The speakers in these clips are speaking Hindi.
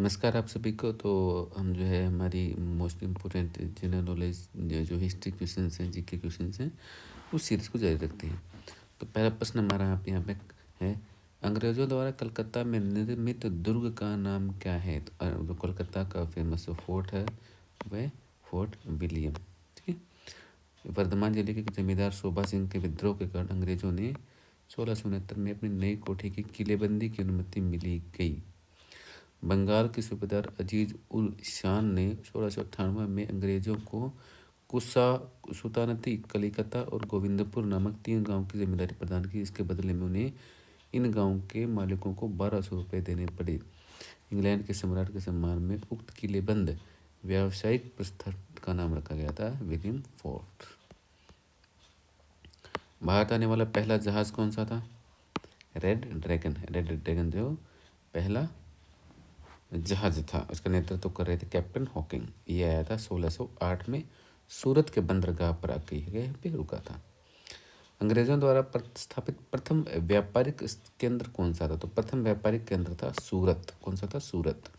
नमस्कार आप सभी को। तो हम जो है हमारी मोस्ट इम्पोर्टेंट जनरल नॉलेज जो हिस्ट्री क्वेश्चंस हैं, जीके क्वेश्चंस हैं, उस सीरीज को जारी रखते हैं। तो पहला प्रश्न हमारा यहाँ पे है, अंग्रेजों द्वारा कलकत्ता में निर्मित दुर्ग का नाम क्या है? तो कोलकाता का फेमस फोर्ट है वह फोर्ट विलियम। ठीक है। वर्धमान जिले के जमींदार शोभा सिंह के विद्रोह के कारण अंग्रेजों ने 1669 में अपनी नई कोठी की किलेबंदी की अनुमति मिली गई। बंगाल के सूबेदार अजीज उल शान ने 1698 में अंग्रेजों को कुसा सुल्तानती कलिकता और गोविंदपुर नामक 3 गांवों की जिम्मेदारी प्रदान की। इसके बदले में उन्हें इन गांवों के मालिकों को 1200 रुपये देने पड़े। इंग्लैंड के सम्राट के सम्मान में उक्त किलेबंद व्यावसायिक प्रस्ताव का नाम रखा गया था विलियम फोर्ट। भारत आने वाला पहला जहाज कौन सा था? रेड ड्रैगन जो पहला जहाज था, उसका नेतृत्व कर रहे थे कैप्टन हॉकिंग। ये आया था 1608 में सूरत के बंदरगाह पर आके यह पे रुका था। अंग्रेजों द्वारा स्थापित प्रथम व्यापारिक केंद्र कौन सा था? तो प्रथम व्यापारिक केंद्र था सूरत। कौन सा था? सूरत।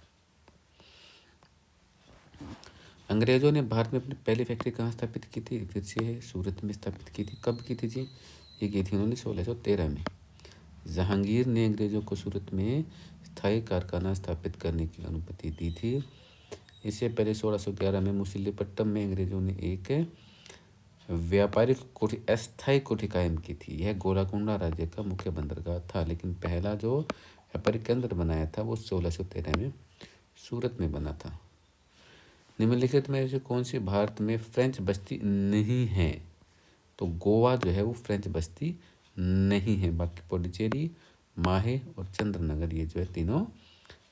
अंग्रेजों ने भारत में अपनी पहली फैक्ट्री कहाँ स्थापित की थी? फिर से सूरत में स्थापित की थी। कब की थी जी? ये की थी उन्होंने 1613 में। जहांगीर ने अंग्रेजों को सूरत में स्थायी कारखाना स्थापित करने की अनुमति दी थी। इससे पहले 1611 में मुसलिपट्टम में अंग्रेजों ने एक व्यापारिक कोठी अस्थायी कोठी कायम की थी। यह गोलाकुंडा राज्य का मुख्य बंदरगाह था, लेकिन पहला जो व्यापारिक केंद्र बनाया था वो 1613 में सूरत में बना था। निम्नलिखित में से कौन सी भारत में फ्रेंच बस्ती नहीं है? तो गोवा जो है वो फ्रेंच बस्ती नहीं है। बाकी पुडुचेरी, माहे और चंद्रनगर ये जो है तीनों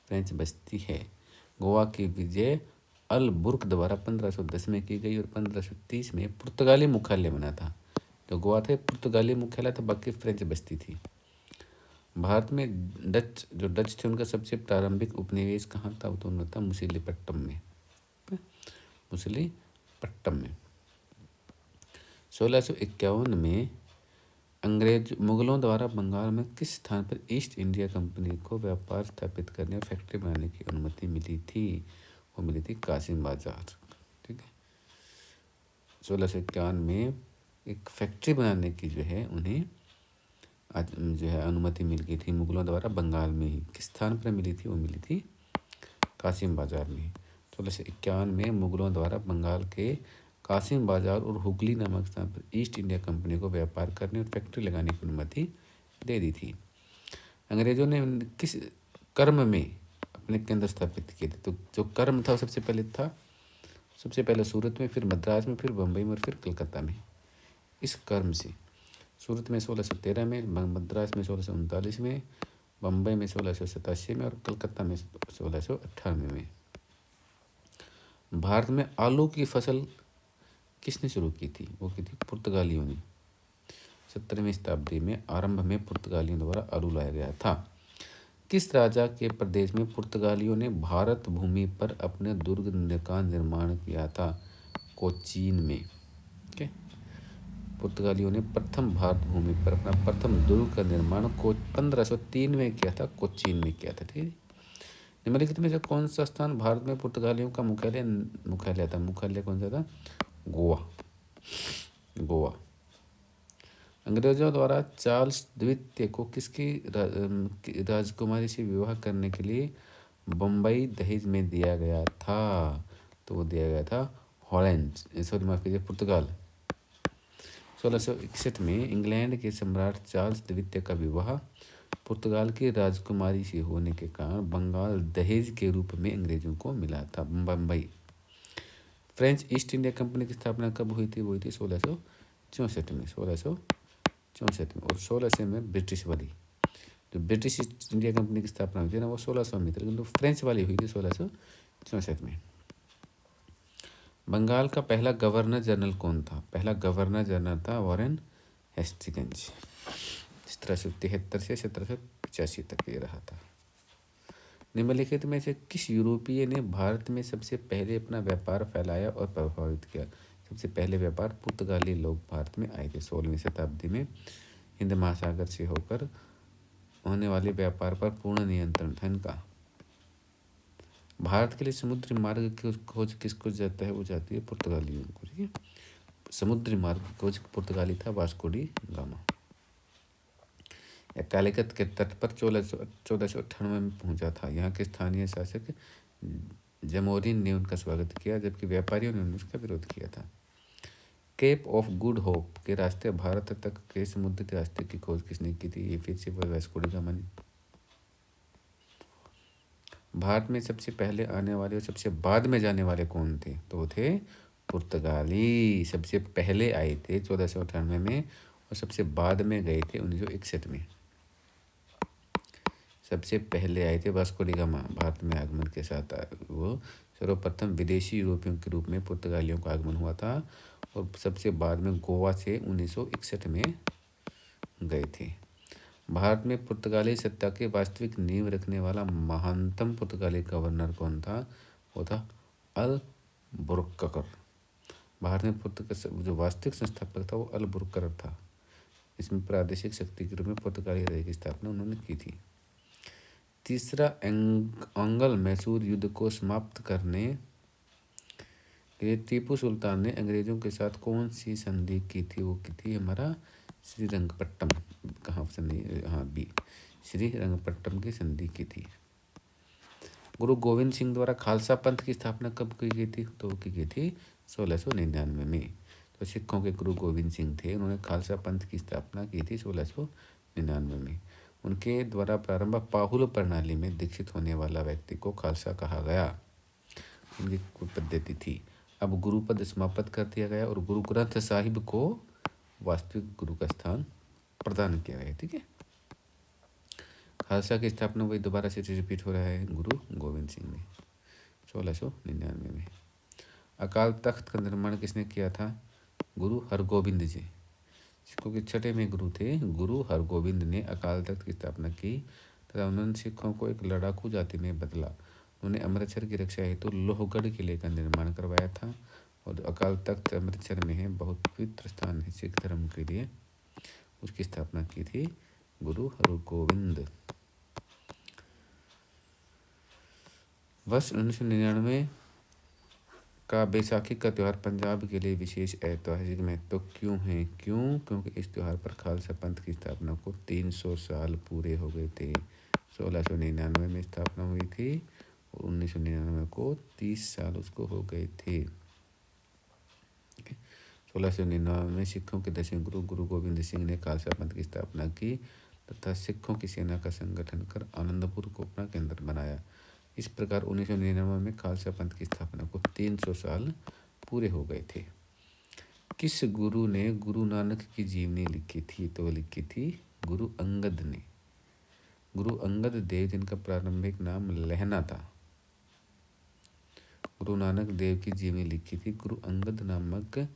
फ्रेंच बस्ती है। गोवा की विजय अल बुर्क द्वारा 1510 में की गई और 1530 में पुर्तगाली मुख्यालय बना था। तो गोवा थे पुर्तगाली मुख्यालय था, बाकी फ्रेंच बस्ती थी। भारत में डच थे उनका सबसे प्रारंभिक उपनिवेश कहाँ था? तो उनका था मुसलीपट्टम में। मुसलीपट्टम में 1651 में मुगलों द्वारा बंगाल में किस स्थान पर ईस्ट इंडिया कंपनी को व्यापार स्थापित करने और फैक्ट्री बनाने की अनुमति मिली थी? वो मिली थी कासिम बाजार। ठीक है। 1651 में एक फैक्ट्री बनाने की जो है उन्हें जो है अनुमति मिल गई थी मुगलों द्वारा बंगाल में ही। किस स्थान पर मिली थी? वो मिली थी कासिम बाजार में। 1651 में मुगलों द्वारा बंगाल के कासिम बाजार और हुगली नामक स्थान पर ईस्ट इंडिया कंपनी को व्यापार करने और फैक्ट्री लगाने की अनुमति दे दी थी। अंग्रेजों ने किस कर्म में अपने केंद्र स्थापित किए थे? तो जो कर्म था सबसे पहले सूरत में, फिर मद्रास में, फिर बम्बई में और फिर कलकत्ता में। इस कर्म से सूरत में 1613 में, मद्रास में 1639 में, बम्बई में 1687 में और कलकत्ता में 1698 में। भारत में आलू की फसल किसने शुरू की थी? वो की थी पुर्तगालियों ने। 17वीं शताब्दी में आरंभ में पुर्तगालियों द्वारा आलू लाया गया था। किस राजा के प्रदेश में पुर्तगालियों ने भारत भूमि पर अपने दुर्ग का निर्माण किया था? कोचीन में। ठीक है। पुर्तगालियों ने प्रथम भारत भूमि पर अपना प्रथम दुर्ग का निर्माण 1503 में किया था, कोचीन में किया था। ठीक है। निम्नलिखित में से कौन सा स्थान भारत में पुर्तगालियों का मुख्यालय था? मुख्यालय कौन सा था? गोवा। अंग्रेजों द्वारा चार्ल्स द्वितीय को किसकी राजकुमारी से विवाह करने के लिए बम्बई दहेज में दिया गया था? तो वो दिया गया था पुर्तगाल। 1661 में इंग्लैंड के सम्राट चार्ल्स द्वितीय का विवाह पुर्तगाल की राजकुमारी से होने के कारण बंगाल दहेज के रूप में अंग्रेजों को मिला था। Bombay. French east India company की स्थापना कब हुई थी? वो हुई थी 1664 में। 1664 में। और 1600 में ब्रिटिश वाली जो ब्रिटिश ईस्ट इंडिया कंपनी की स्थापना हुई थी ना, वो 1600 में थी, किंतु फ्रेंच वाली हुई थी 1664 में। बंगाल का पहला गवर्नर जनरल कौन था? पहला गवर्नर जनरल था वॉरेन हेस्टिंग्स। 1773 से 1785 तक ये रहा था। निम्नलिखित में से किस यूरोपीय ने भारत में सबसे पहले अपना व्यापार फैलाया और प्रभावित किया? सबसे पहले व्यापार पुर्तगाली लोग भारत में आए थे 16वीं शताब्दी में। हिंद महासागर से होकर होने वाले व्यापार पर पूर्ण नियंत्रण था इनका। भारत के लिए समुद्री मार्ग की खोज किसको जाता है? वो जाती है पुर्तगालियों को। ठीक है, समुद्री मार्ग की खोज पुर्तगाली था वास्को डी गामा। कालीकत के तट पर 1498 में पहुंचा था। यहाँ के स्थानीय शासक जमोरिन ने उनका स्वागत किया, जबकि व्यापारियों ने उसका विरोध किया था। केप ऑफ गुड होप के रास्ते भारत तक के समुद्री रास्ते की खोज किसने की थी? ये फिर से वही वास्को डी गामा ने। भारत में सबसे पहले आने वाले और सबसे बाद में जाने वाले कौन थे? तो वो थे पुर्तगाली। सबसे पहले आए थे 1498 में और सबसे बाद में गए थे 1961 में। सबसे पहले आए थे वास्को डी गामा। भारत में आगमन के साथ वो सर्वप्रथम विदेशी यूरोपियों के रूप में पुर्तगालियों का आगमन हुआ था और सबसे बाद में गोवा से 1961 में गए थे। भारत में पुर्तगाली सत्ता के वास्तविक नींव रखने वाला महानतम पुर्तगाली गवर्नर कौन था? वो था अल्बुकर्क। भारत में पुर्तगाल जो वास्तविक संस्थापक था वो अल्बुकर्क था। इसमें प्रादेशिक शक्ति के रूप में पुर्तगाली राज की स्थापना उन्होंने की थी। तीसरा, अंगल मैसूर युद्ध को समाप्त करने के लिए टीपू सुल्तान ने अंग्रेजों के साथ कौन सी संधि की थी? वो की थी हमारा श्रीरंगपट्टम। कहाँ संधि? हाँ बी, श्रीरंगपट्टम की संधि की थी। गुरु गोविंद सिंह द्वारा खालसा पंथ की स्थापना कब की गई थी? तो की गई थी 1699 में। तो सिखों के गुरु गोविंद सिंह थे, उन्होंने खालसा पंथ की स्थापना की थी 1699 में। उनके द्वारा प्रारंभ पाहुल प्रणाली में दीक्षित होने वाला व्यक्ति को खालसा कहा गया। उनकी पद्धति थी। अब गुरु पद समाप्त कर दिया गया और गुरु ग्रंथ साहिब को वास्तविक गुरु का स्थान प्रदान किया गया। ठीक है, खालसा की स्थापना वही दोबारा से रिपीट हो रहा है गुरु गोविंद सिंह ने 1699 में। अकाल तख्त का निर्माण किसने किया था? गुरु हरगोबिंद जी। सिखों के छठे में गुरु थे गुरु हरगोबिंद ने अकाल तख्त की स्थापना की तथा उन्होंने सिखों को एक लड़ाकू जाति में बदला। उन्होंने अमृतसर की रक्षा हेतु लोहगढ़ किले का निर्माण करवाया था और अकाल तख्त अमृतसर में है, बहुत पवित्र स्थान है सिख धर्म के लिए। उसकी स्थापना की थी गुरु हरगोबिंद। वर्ष 1999 का बैसाखी का त्यौहार पंजाब के लिए विशेष ऐतिहासिक महत्व क्यों है? क्योंकि इस त्यौहार पर खालसा पंथ की स्थापना को 300 साल पूरे हो गए थे। 1699 में स्थापना हुई थी और 1999 को 30 साल उसको हो गए थे। 1699 में सिखों के 10वें गुरु गुरु गोविंद सिंह ने खालसा पंथ की स्थापना की तथा सिखों की सेना का संगठन कर आनंदपुर को अपना केंद्र बनाया। इस प्रकार 1999 में खालसा पंथ की स्थापना को 300 साल पूरे हो गए थे। किस गुरु ने गुरु नानक की जीवनी लिखी थी? तो लिखी थी गुरु अंगद ने। गुरु अंगद देव जिनका प्रारंभिक नाम लहना था। गुरु नानक देव की जीवनी लिखी थी। गुरु अंगद नामक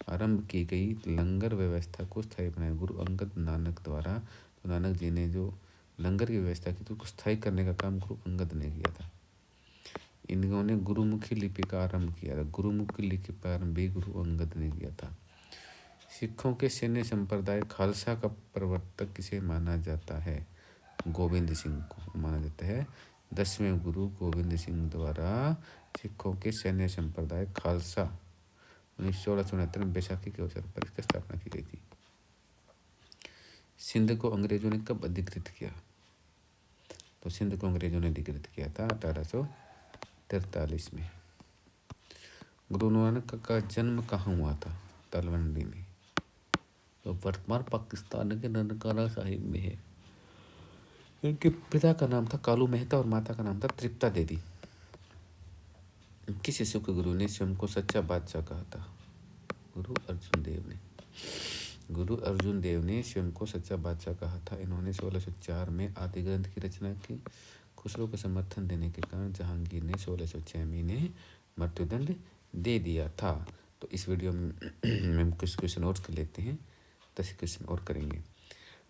आरंभ की गई लंगर व्यवस्था को स्थायी बनाया। गुरु अंगद नानक द्वारा तो नानक जी ने जो लंगर की व्यवस्था की तो उसको स्थायी करने का काम गुरु अंगद ने किया था। इन्होंने गुरुमुखी लिपि का आरंभ किया था। गुरुमुखी लिपि का आरंभ भी गुरु अंगद ने किया था। सिखों के सैन्य संप्रदाय खालसा का प्रवर्तक किसे माना जाता है? गोविंद सिंह को माना जाता है। 10वें गुरु गोविंद सिंह द्वारा सिखों के सैन्य संप्रदाय खालसा 1669 में बैसाखी के अवसर पर इसकी स्थापना की गई थी। सिंध को अंग्रेजों ने कब अधिकृत किया? तो सिंध को अंग्रेजों ने अधिकृत किया था 1843 में। गुरु नानक का जन्म कहाँ हुआ था? तलवंडी में, तो वर्तमान पाकिस्तान के ननकाना साहिब में है। इनके पिता का नाम था कालू मेहता और माता का नाम था तृप्ता देवी। किस शिशु के गुरु ने स्वयं को सच्चा बादशाह कहा था? गुरु अर्जुन देव ने। गुरु अर्जुन देव ने स्वयं को सच्चा बादशाह कहा था। इन्होंने 1604 में आदि ग्रंथ की रचना की। खुसरो को समर्थन देने के कारण जहांगीर ने 1606 में इन्हें मृत्युदंड दे दिया था। तो इस वीडियो में हम कुछ क्वेश्चन और कर लेते हैं, 10 क्वेश्चन और करेंगे।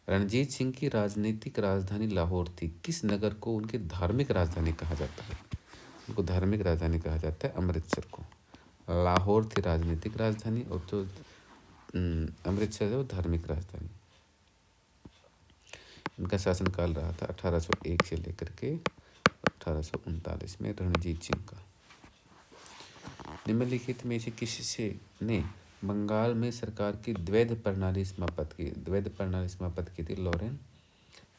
रणजीत सिंह की राजनीतिक राजधानी लाहौर थी। किस नगर को उनकी धार्मिक राजधानी कहा जाता है? उनको धार्मिक राजधानी कहा जाता है अमृतसर को। लाहौर थी राजनीतिक राजधानी और जो अमृतसर है वो धार्मिक राजधानी। इनका शासनकाल रहा था 1801 से लेकर के 1839 में रणजीत सिंह का। निम्नलिखित में से किससे ने बंगाल में सरकार की द्वैध प्रणाली समाप्त की? द्वैध प्रणाली समाप्त की थी लॉरेन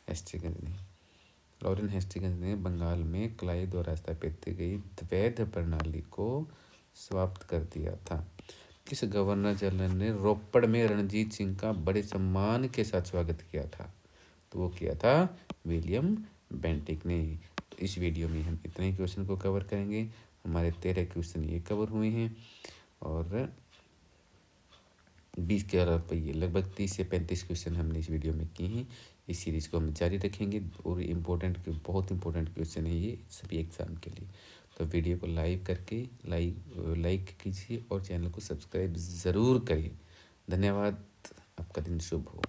हेस्टिंग्स ने। लॉरेन हेस्टिंग्स ने बंगाल में क्लाइव द्वारा स्थापित की गई द्वैध प्रणाली को समाप्त कर दिया था। किस गवर्नर जनरल ने रोपड़ में रणजीत सिंह का बड़े सम्मान के साथ स्वागत किया था? तो वो किया था विलियम बेंटिक ने। इस वीडियो में हम इतने ही क्वेश्चन को कवर करेंगे। हमारे 13 क्वेश्चन ये कवर हुए हैं और 20 के अलावा ये लगभग 30 से 35 क्वेश्चन हमने इस वीडियो में किए हैं। इस सीरीज़ को हम जारी रखेंगे और बहुत इंपॉर्टेंट क्वेश्चन है ये सभी एग्ज़ाम के लिए। तो वीडियो को लाइक कीजिए और चैनल को सब्सक्राइब ज़रूर करिए। धन्यवाद। आपका दिन शुभ हो।